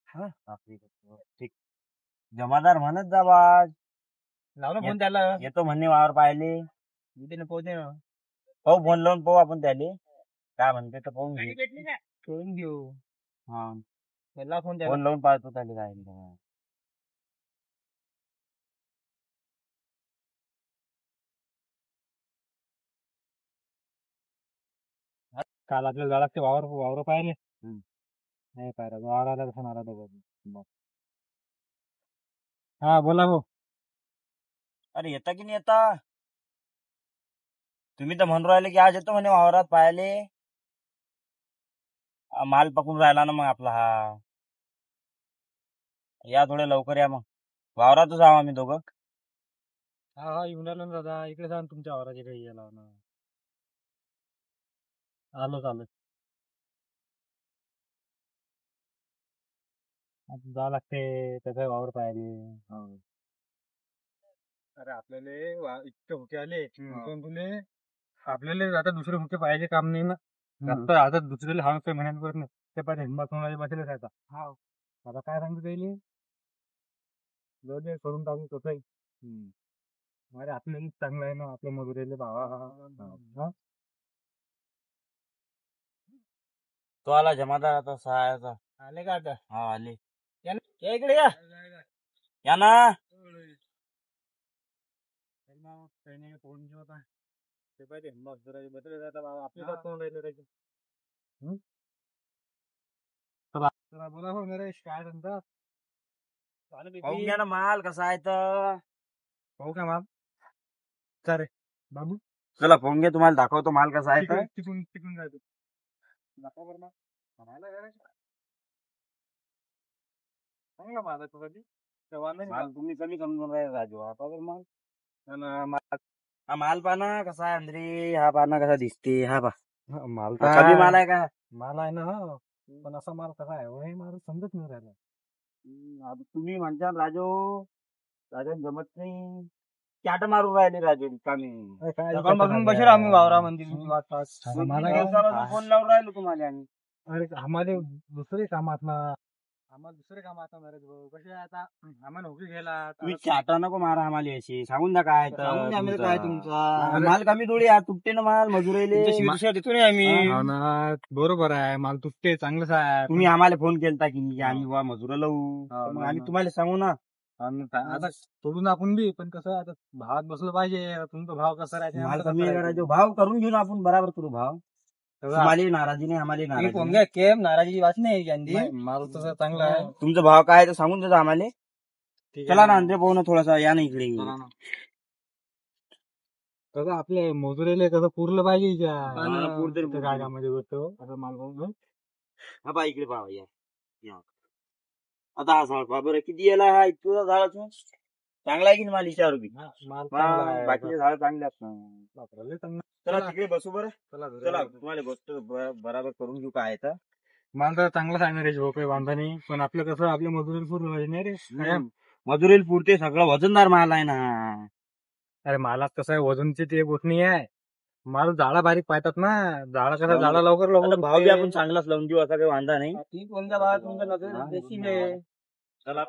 हा ठीक. जमादार म्हणत जा बा. लाव ना फोन त्याला. येतो म्हणणे वावर पाहिले. उद्या पोहोचते ना. पाहू फोन लावून पाहू आपण त्याले काय म्हणते तर पाहून घेऊ. करून घेऊ. हा त्याला फोन त्याला. फोन लावून पाहतो त्याले काय म्हणते. काल आपल्याला जायला लागते वावर पाहिले. नाही पाहिजे वावराला कसं मारा दोघं. हा बोला भाऊ. अरे येता की नाही येता. तुम्ही तर म्हणून राहिले की आज येतो म्हणे वावरात पाहिले. माल पकडून राहिला ना मग आपला हा. या थोडे लवकर या मग. वावरातच आहो आम्ही दोघं. हा येऊन आलो ना दादा. इकडे जा तुमच्या वावराच्या काही यायला ना. आलो आता जा लागते त्याचा वावर पाहिले. अरे आपल्याला इतके हुके आले तुले. आपल्याला आता दुसरे हुके पाहिजे काम नाही ना. आता दुसऱ्याला हा काही महिन्यांवर नाही. ते पाहिजे हिंमत होणारे बसले आता. आता काय सांगतो त्याला. जाऊ दे करून टाकू कसंही. अरे आपल्याला चांगलं आहे ना आपल्या मजुरीला भावा. तो आला जमादार आता सहायचा. आले का आता. हा आले. या इकडे या. या ना. ते पाहिजे बदल आपल्याला कोण राहिले राहायचे. चला बोला हो नरेश काय म्हणतात. पाहून घ्या ना माल कसा आहे तर. पाहू का माल. चालेल बाबू. चला फोन घे तुम्हाला दाखवतो माल कसा आहे तर. टिकून जायचं. दाखवा बरं ना. चांगला माल आहे तो कधी. माल तुम्ही कमी समजून राहिले राजू. आता तर माल हा माल पाना कसा आहे अंद्री. हा पाना कसा दिसते. हा पा माल कमी माल आहे का. माल आहे ना. पण असा माल कसा आहे हे माल समजत नाही राहिला. आता तुम्ही म्हणता राजू. राजू जमत नाही. चाट मारून राहिले राजू कमी. सकाळपासून बसेल आम्ही वावरामध्ये. फोन लावून राहिलो तुम्हाला आम्ही. अरे आम्हाला दुसरे कामात ना. आम्हाला दुसरे काम आता नरेश भाऊ कसे आता आम्हाला नोकरी घ्यायला. तुम्ही चाटा नको मारा आम्हाला अशी. सांगून द्या काय तर. सांगून द्या आम्हाला काय तुमचा. माल कमी थोडी यार. तुटते ना माल मजुरेले. देतो नाही आम्ही. बरोबर आहे माल तुटते चांगलंच आहे. तुम्ही आम्हाला फोन केलता की आम्ही बा मजुरा लावू. मग आम्ही तुम्हाला सांगू ना. आता सोडून आपण बी पण कसं आता भावात बसलं पाहिजे. तुमचा भाव कसा माल राहायचा. कमी करायचो. भाव करून घेऊ ना आपण. बराबर करू भाव. तुम्हाला नाराजी नाही आम्हाला नाराजी नाही. केम नाराजी वाच नाही. माल तसा चांगला आहे. तुमचा भाव काय आहे तर सांगून देतो आम्हाला. चला ना अंधे पाहू ना थोडासा. या ना इकडे. कसं आपल्या मजुरीला कसं पुरलं पाहिजे. काय कामाची गोष्ट असं माल बघून. हा बा इकडे पाहा. या आता हा झाड पहा बरं किती याला. हा इतका झाड चांगला आहे की माल विचार रुपये. बाकीचे झाड चांगले असतात. चला तिकडे बसू बरं. चला तुम्हाला गोष्ट बराबर करून घेऊ काय तर. माल तर चांगला सांगणार रे झोप बांधा नाही. पण आपलं कसं आपल्या मजुरीला पूर्ण पाहिजे नाही रे. मजुरीला पुरते सगळं वजनदार माल आहे ना. अरे मालात कसं आहे वजनची ते गोष्ट नाही आहे. माल जाळा बारीक पाहतात ना. जाळा कसं जाळा लवकर भाव बी आपण चांगलाच लावून देऊ असा काही वांधा नाही. कोणत्या भावात तुमच्या नजर. चला